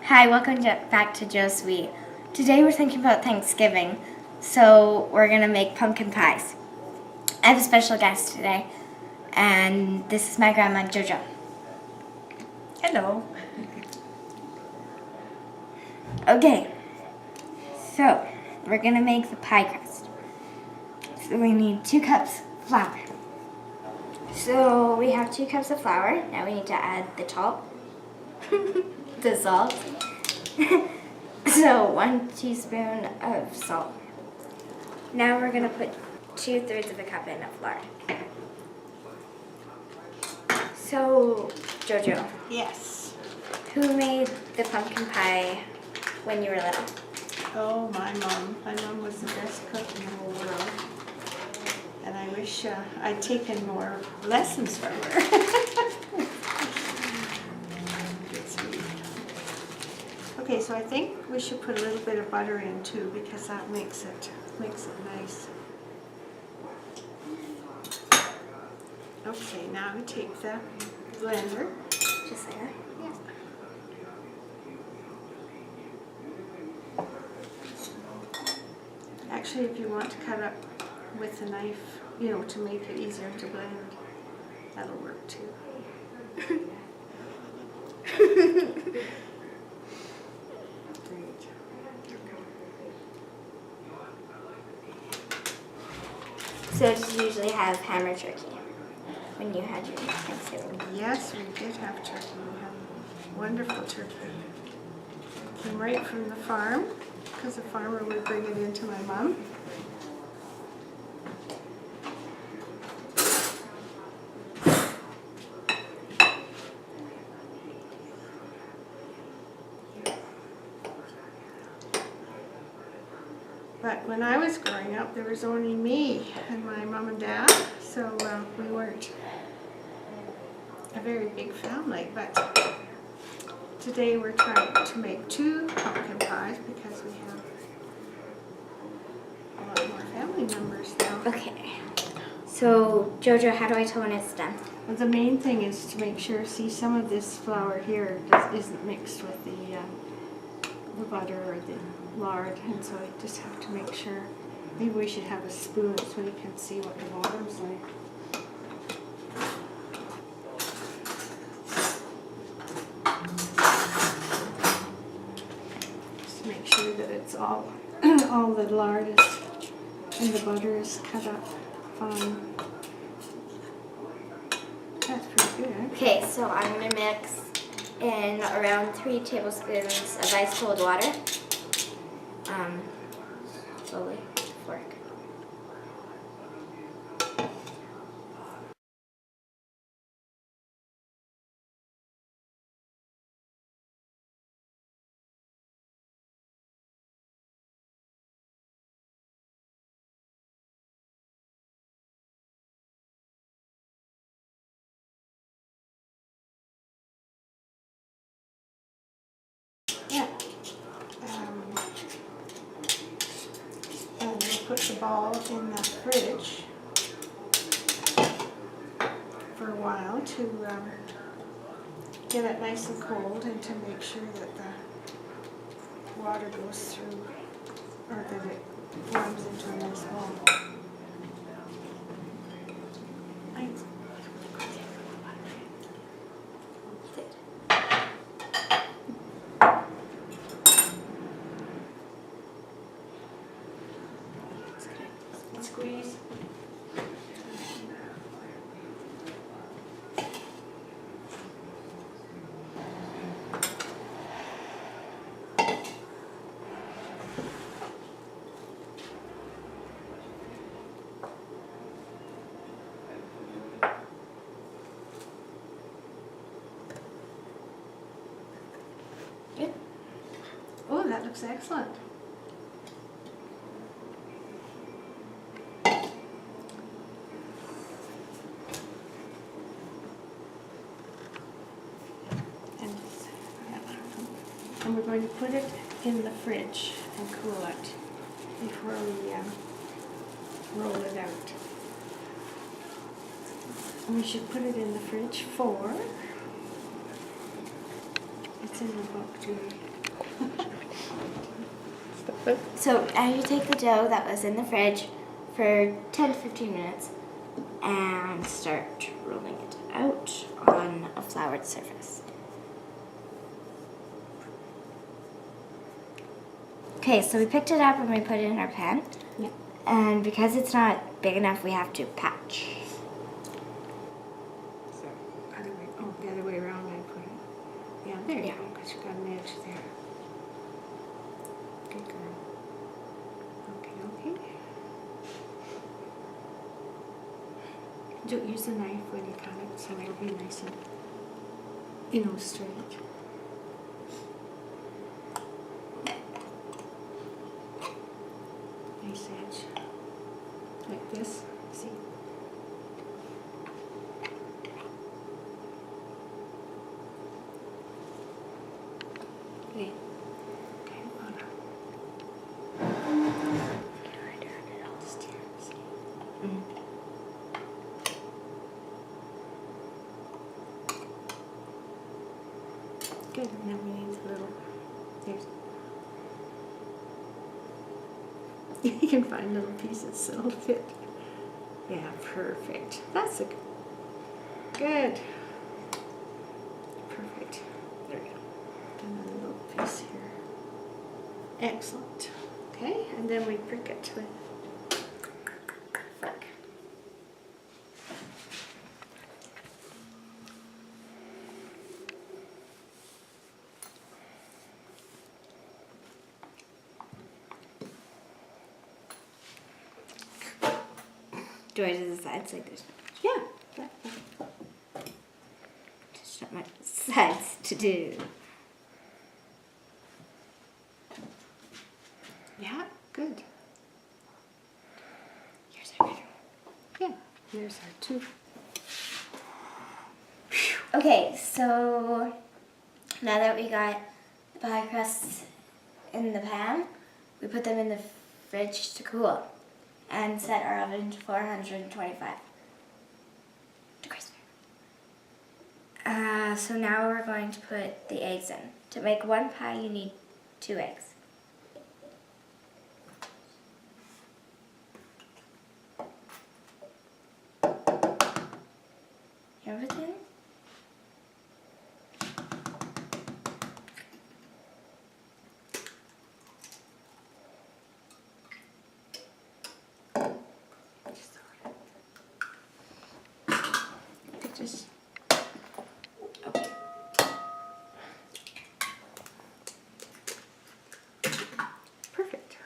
Hi, welcome back to Joe Sweet. Today we're thinking about Thanksgiving, so we're going to make pumpkin pies. I have a special guest today, and this is my grandma, Jojo. Hello. Okay, so we're going to make the pie crust. So we need 2 cups flour. So we have 2 cups of flour. Now we need to add the top, the salt. So 1 teaspoon of salt. Now we're gonna put 2/3 of a cup in of flour. So Jojo, Yes. who made the pumpkin pie when you were little? Oh, my mom. My mom was the best cook in the whole world. And I wish I'd taken more lessons from her. It's sweet. Okay, so I think we should put a little bit of butter in too, because that makes it nice. Okay, now we take the blender. Just like that. Yeah. Actually, if you want to cut up with a knife, to make it easier to blend, that'll work too. Great. So did you usually have ham or turkey when you had your Thanksgiving? Yes, we did have turkey. We had wonderful turkey. Came right from the farm, because the farmer would bring it in to my mom. But when I was growing up, there was only me and my mom and dad, so we weren't a very big family. But today we're trying to make 2 pumpkin pies because we have a lot more family members now. Okay. So Jojo, how do I tell when it's done? Well, the main thing is to make sure, see, some of this flour here isn't mixed with the butter or the lard, and so you just have to make sure. Maybe we should have a spoon so you can see what the bottom's like. Just make sure that it's all the lard is, and the butter is cut up fine. That's pretty good. Okay, so I'm gonna mix in around 3 tablespoons of ice cold water. Slowly, fork. Yeah. And we'll put the ball in the fridge for a while to get it nice and cold, and to make sure that the water goes through, or that it forms into a nice ball. Squeeze. Good. Oh, that looks excellent. And we're going to put it in the fridge and cool it before we roll it out. And we should put it in the fridge for, it's It's in the book, Judy. So now you take the dough that was in the fridge for 10 to 15 minutes and start rolling it out on a floured surface. Okay, so we picked it up and we put it in our pan. Yeah. And because it's not big enough, we have to patch. So, the other way around I put it. Yeah, there you Yeah. go, because you got an edge there. Good girl. Okay, okay. Don't use the knife when you cut it, so it'll be nice and, straight. Nice edge. Like this, see? Okay. Okay, hold on. Just here, see? Good, and then we need a little, there's, you can find little pieces that'll fit. Yeah, perfect. That's a good. Perfect. There we go. And then a little piece here. Excellent. Okay, and then we prick it with fork. Do I do the sides like this? Yeah. There's not much sides to do. Yeah, good. Here's our better. Yeah, there's our two. Okay, so now that we got the pie crusts in the pan, we put them in the fridge to cool and set our oven to 425 degrees. So now we're going to put the eggs in. To make one pie, you need 2 eggs. Everything? Just Okay. perfect.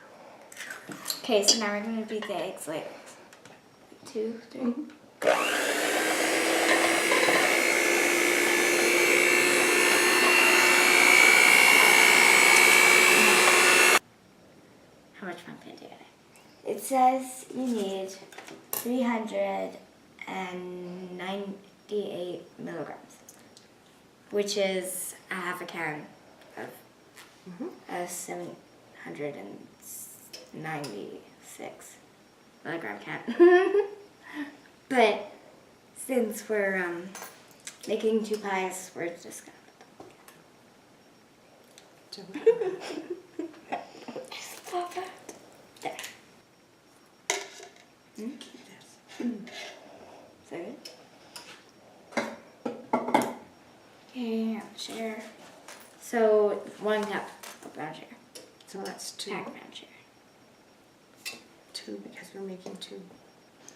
Okay, so now we're going to beat the eggs like 2, 3. How much pumpkin do you get? It says you need 398 milligrams, which is a half a can of a 796 milligram can. But since we're making 2 pies, we're just gonna just pop it. There. So good. Okay, I'll share. So 1 cup of brown sugar. So that's 2. Packed brown sugar. 2 because we're making 2.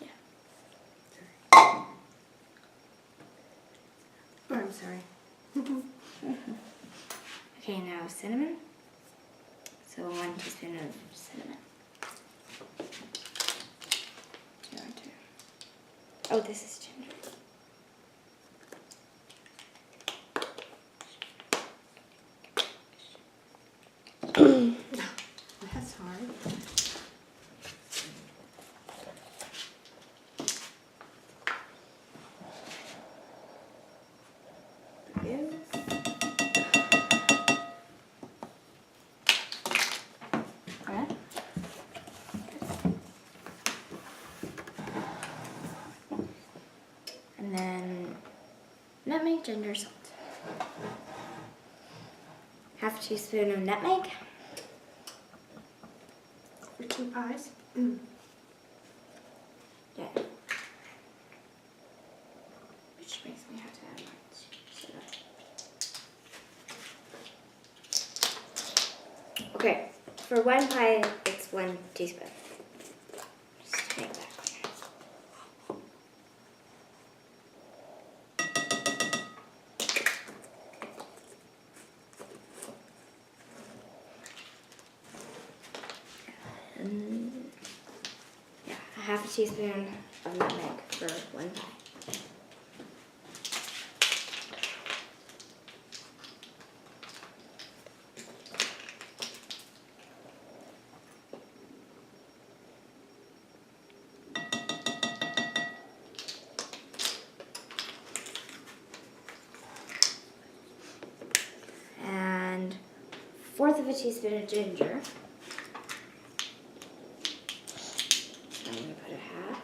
Yeah. Oh, I'm sorry. Okay, now cinnamon. So 1 teaspoon of cinnamon. Do you want to? Oh, this is ginger. That's hard. Yes. Alright. And then nutmeg, ginger, salt. half teaspoon of nutmeg. For 2 pies. Yeah. Which makes me have to add more sugar. Okay, for 1 pie, it's 1 teaspoon. Just to make that clear. Yeah, a half a teaspoon of nutmeg for 1 pie. And 1/4 of a teaspoon of ginger. I'm going to put a half.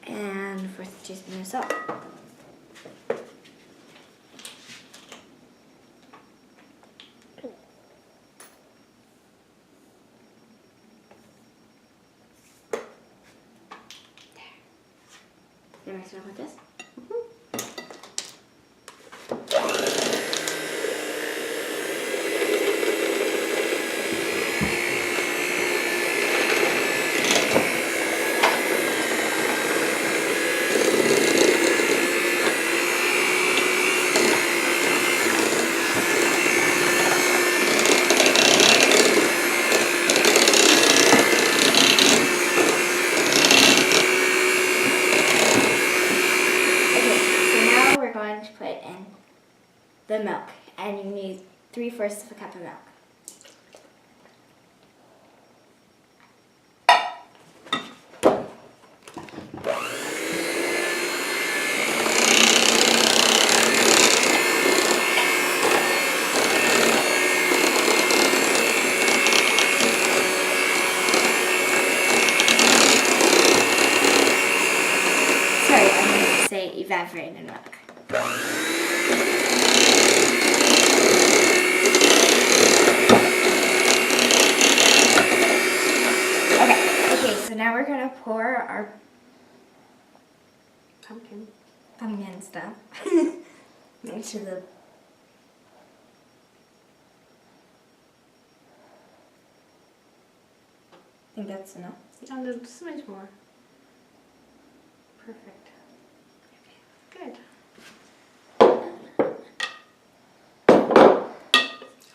And 1/4 teaspoon of salt. You mix it up with this? Going to put in the milk, and you need 3/4 of a cup of milk. Sorry, I meant to say evaporated milk. Okay, so now we're gonna pour our pumpkin stuff into the. I think that's enough. A little smidge more. Perfect. Good.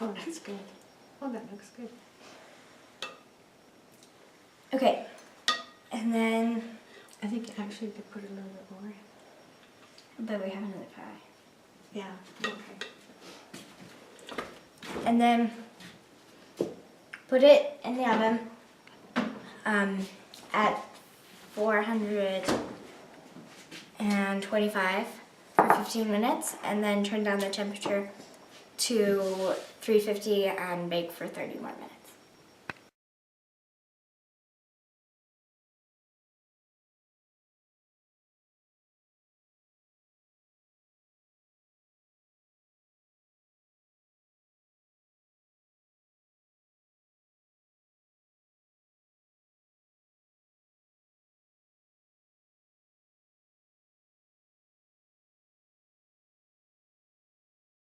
Oh, that's good. Oh, that looks good. Okay, and then, I think actually you could put a little bit more. but we have another pie. Yeah, okay. And then put it in the oven at 425 for 15 minutes, and then turn down the temperature to 350 and bake for 30 more minutes.